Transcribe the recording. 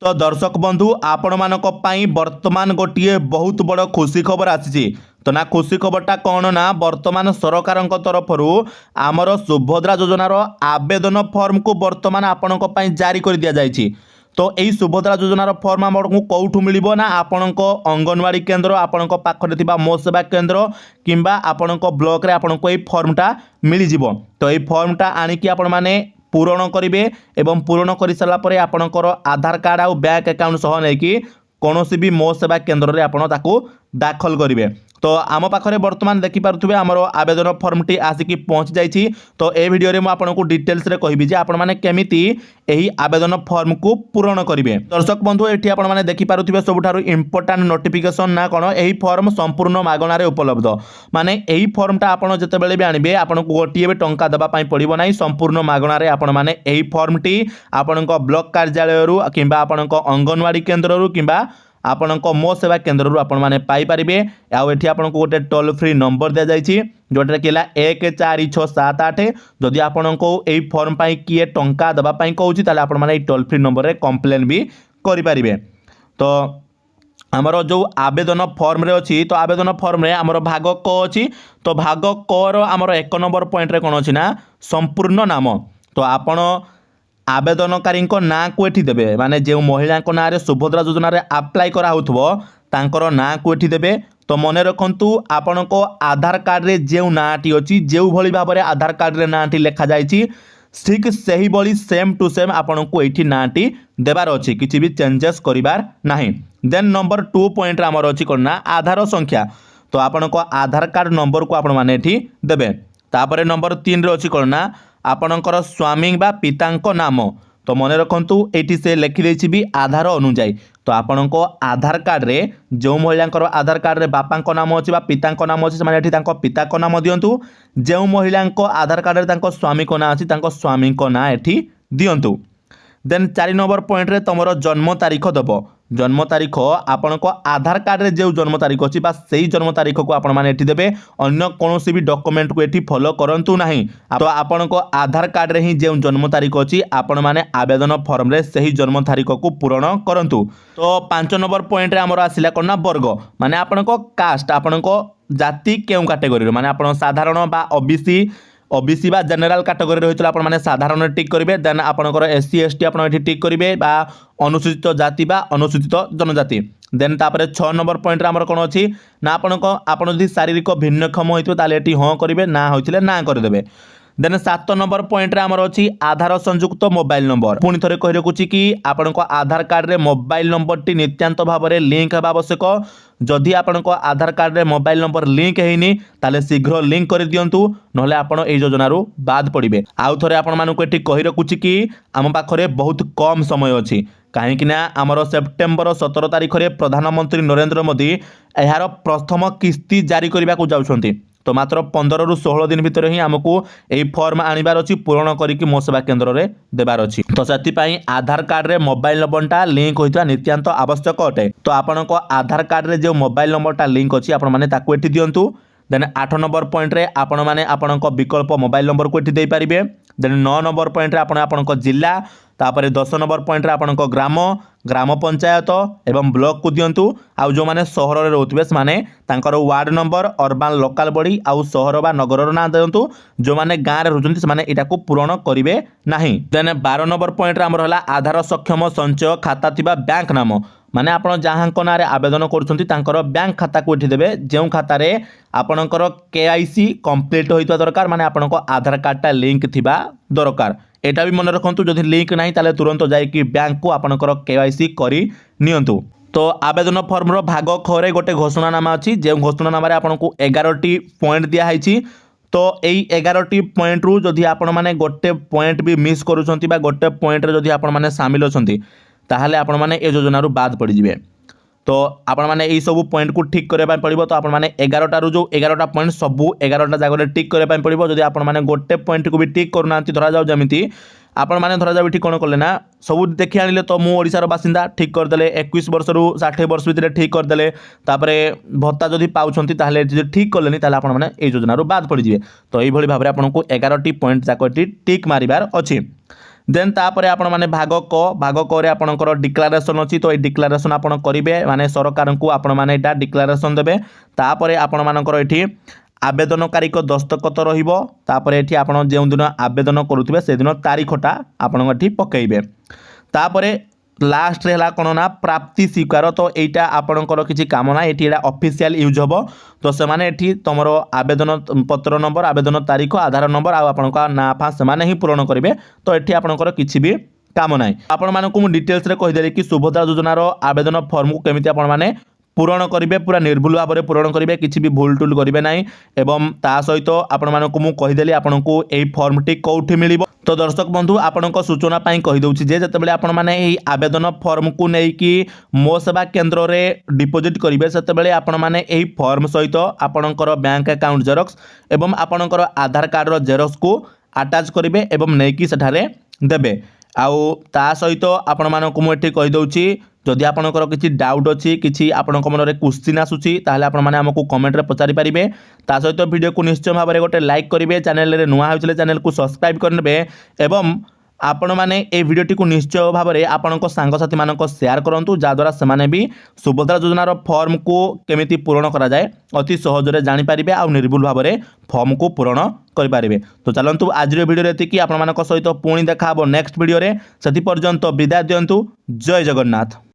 तो दर्शक बंधु आपण मानक पई वर्तमान गोटिए बहुत बड़ खुशी खबर आसी। तो ना खुशी खबरटा कौन ना वर्तमान सरकार तरफ आमर सुभद्रा योजनार आवेदन फॉर्म को वर्तमान आपण जारी कर दि जाइए। तो यही सुभद्रा योजनार फॉर्म आमको कौटू मिल ना आपण अंगनवाड़ी केन्द्र आपण पाखे मो सेवा केन्द्र किंबा आपण ब्लॉक रे आपण को फॉर्मटा मिल जिवो। तो ये फॉर्मटा आणिकी आपण माने पूरण करेंगे एवं पूरण कर सारा पर आपणकर आधार कार्ड आउ बैंक अकाउंट सह नहीं कौन भी मो सेवा केन्द्र में आपड़ दाखल करेंगे। तो आम पाखे बर्तमान देखिपे आमर आवेदन फॉर्मटी आसिक पहुँच जाइए। तो ये वीडियो में आपको डिटेल्स रे कहबी आपण मैंने केमिति यही आवेदन फॉर्म को पूरण करेंगे। दर्शक बंधु ये आपने देखिपे सबुठ इंपोर्टाट नोटिफिकेशन ना कौन यही फॉर्म संपूर्ण मागणार उपलब्ध। माने यही फॉर्मटा आपड़ जिते भी आणवे आपको गोटे भी टंका देवाई पड़ो ना संपूर्ण मागणार आपण मैंने यही फॉर्मटी आपण ब्लॉक कार्यालय कि आपण अंगनवाड़ी केन्द्र कि आपण मो सेवा केन्द्र आपण मैंने पाइपर। आउ ये आपको गोटे टोल फ्री नंबर दि जाइए जोटा कि 1467 जदि आपण को यही फॉर्म पर किए टंका देवाई कहूँ आपण मैंने टोल फ्री नंबर में कंप्लेन भी करें। तो आमर जो आवेदन फॉर्म रे अच्छी तो आवेदन फॉर्म रे आमर भाग क अच्छी। तो भाग क रो आमर 1 नंबर पॉइंट रे कौन अच्छी ना संपूर्ण नाम। तो आपण आवेदनकारी ना को एठी देबे माने जो महिला ना रे सुभद्रा योजना रे अप्लाई करा होथबो तांकर ना को एठी देबे। तो मन रखंतु आपण को आधार कार्ड रे जो नाटी अच्छी जो भली भाव में आधार कार्ड रे नाटी लिखा जाइछि ठीक सही भली सेम टू सेम आपण को एठी नाटी देबार अच्छी किछि भी चेंजेस करिबार नाही। देन नंबर 2 पॉइंट आमर अच्छी कौन ना आधार संख्या। तो आपण को आधार कार्ड नंबर को आपण माने एठी देबे। तापरे नंबर 3 रे अच्छी कौन ना आपणकर स्वामी बा पितांक नाम। तो मन रखंतु एठी से लिखि देछि भी आधार अनुଯାयी। तो आपण को आधार कार्ड रे जो महिलांकर आधार कार्ड रे बापांक नाम अच्छी बा पितांक नाम अच्छी से एठी तांको पिता को नाम दियंतु। जो महिलांक आधार कार्ड रे तांको स्वामी को ना अच्छी तांको स्वामी को ना एठी दियंतु। देन 4 नंबर पॉइंट रे तुमरो जन्म तारीख दबो। जन्म तारीख आपण को आधार कार्ड रे जो जन्म तारीख अच्छी बा सही जन्म तारीख को आपण माने एठी देबे। अन्य कोनोसी भी डॉक्यूमेंट को एठी फॉलो करंतु नाही। तो आपण को आधार कार्ड रे ही जो जन्म तारीख अच्छी आपण माने आवेदन फॉर्म रे सही जन्म तारीख को पूरण करंतु। तो 5 नंबर पॉइंट रे हमर आसिला कोन ना वर्ग माने आपण को कास्ट आपण को जाति केउ कैटेगरी माने आपण साधारण बा ओबीसी बा जनरल कैटेगरी रही आप साधारण टिक करेंगे। देन आपंकर एससी एसटी आप टिक करेंगे बा अनुसूचित जाति बा अनुसूचित जनजाति। देन तापर 6 नंबर पॉइंट आमर कौन अच्छी ना आपड़ शारीरिक भिन्नक्षम होता ये हाँ करेंगे ना होते ना करदे। देन 7 नंबर पॉइंट रे आमर अच्छी आधार संयुक्त मोबाइल नंबर। पुणी थे कही रखुची कि आपण आधार कार्ड रे मोबाइल नंबर टी नित्यांत भाव में लिंक होगा आवश्यक। जदि आपण आधार कार्ड रे मोबाइल नंबर लिंक हैनी ताले शीघ्र लिंक कर दियंतु नहले आपण ए योजना रु बाद पड़िबे। आउ थरे आपण मानकु एठी कहि रखुची कि आम पाखरे बहुत कम समय अछि कहीं ना आमर सेप्टेम्बर 17 तारिख रे प्रधानमंत्री नरेंद्र मोदी यार प्रथम किस्ती जारी करने को जाउछंती। तो मात्र 15 रु 16 दिन भितर ही आमको यही फॉर्म आनिबार अच्छी पूरण करिक मो सेवा केन्द्र रे देबार अच्छी। तो से आधार कार्ड रे मोबाइल नंबरटा लिंक होता नित्यांत आवश्यक अटे। तो आपण को आधार कार्ड रे जो मोबाइल नंबरटा लिंक अच्छी आपण माने ताकू एठी दियंतु। देन 8 नंबर पॉइंट रे आपण माने आपण विकल्प मोबाइल नंबर को एठी दे पारिबे। देन 9 नंबर पॉइंट रे आपण जिला तापर 10 नंबर पॉइंट रे आपण ग्राम पंचायत एवं ब्लॉक को दियंतु। आउ जो माने सहर रे रहउतबे माने तांकर ward number urban local body आउ सहर बा नगर ना दियंतु। जो माने गाँ रे रहउचंती से माने एटा को पूरण करिवे नाही। देन 12 नंबर पॉइंट रे हमर हला आधार सक्षम संचय खाता थिबा बैंक नाम माने आपण जहाँ ना आवेदन करुछंती तांकर बैंक खाता को एठी देबे जो खाता रे आपणकर केआईसी कंप्लीट होइतबा दरकार माने आपण को आधार कार्डटा लिंक थिबा दरकार। एटा भी मन रखंतु जदि लिंक नाही ताले तुरंत जाई कि बैंक को आपणकर केआईसी करी नियंतु। तो आवेदन फॉर्म रो भाग ख रे गोटे घोषणानामा अछि जे घोषणानामा रे आपनको 11टी पॉइंट दिया हैछि। तो यही 11टी पॉइंट रु जदि आपण माने गोटे पॉइंट भी मिस करूछंती बा गोटे पॉइंट रे जदि आपण माने शामिल अछंती ताहले आपण माने ए योजना रु बाद पड़ जिवे। तो आपण माने एई सब पॉइंट को ठीक करबा पड़िबो। तो आपण माने 11टा रु जो 11टा पॉइंट सबू 11टा जगह रे टिक करबा पड़िबो। जदि आपण माने गोटे पॉइंट को भी टिक करूनांती धरा जाऊ जमिति आपण माने धरा जाऊ ठीक कोन करले ना सब देखि आनिले। तो मु ओडिसा रो बासिंदा ठीक कर देले 21 वर्ष रु 60 वर्ष भितर ठीक कर देले तापरे भत्ता जदि पाउछंती ताहले जे ठीक करलेनी ताहले आपण माने ए योजना रु बाद पड़ जिवे। तो एई भली भाबरे आपनको 11टी पॉइंट जाको टिक मारिबार अछि। देन तापर आपण माने भाग क रे आपणकर डिक्लारेशन अछि तो ए डिक्लारेशन आपण करिवे माने सरकार को आपण माने एटा डिक्लारेशन देबे तापर आपण मानकर एठी आवेदनकारी को दस्तखत रहिबो तापर एठी आपण जेउ दिन आवेदन करूथिबे से दिन तारीखटा आपण एठी पकेइबे तापर लास्ट है कौन ना प्राप्ति स्वीकार तो यहाँ आपणकर किसी काम ना ये ऑफिशियल यूज हम तो से तुम आवेदन पत्र नंबर आवेदन तारीख आधार नंबर आपण ना फा से ही पूरण करेंगे तो ये आपणकर किसी भी काम ना आपण मानक डिटेल्स कहीदेली कि सुभद्रा योजनार आवेदन फॉर्म को केमी आपने पूरण करेंगे पूरा निर्भुल भाव में पूरण करेंगे किसी भी भूल टूल करेंगे ना एवं ता सहित आपण मानक कहीदेली आपन को यही फॉर्मटी कौटी मिल तो दर्शक बंधु आपण सूचना कहीदे जितेबाला आपण मैंने आवेदन फॉर्म को लेकिन मो सेवा केन्द्र में डिपोजिट करेंगे से आपण मैंने यही फॉर्म सहित आपणकर बैंक अकाउंट जेरक्स एवं आपणकर आधार कार्ड जेरक्स को अटैच करेंगे एवं नहीं सेठारे देबे आउ ता सहित आपण मानक मुझे कहीदे जदि आपणकर किसी डाउट अच्छी किसी आपण मन में क्वेश्चन आसूसी ताहले आपण माने हमको कमेंट में पचारि पारिबे ता सहित वीडियो को निश्चय भाव में गोटे लाइक करेंगे चैनल रे नुआ होइछले चैनल को सब्सक्राइब करनेबे एवं आपण मैंने ये वीडियोटी को निश्चय भाव में आपण सांगसाथी मानक शेयर करूँ जहाद्वारा से भी सुभद्रा योजनार फॉर्म को केमिति पूरण करा जाए अति सहजरे जानीपारे आ निर्भुल भाव में फॉर्म को पूरण करें तो चलतु आज वीडियो एतिकी आपण सहित पुणी देखा नेक्स्ट वीडियो से पर्यंत विदाय दिंतु जय जगन्नाथ।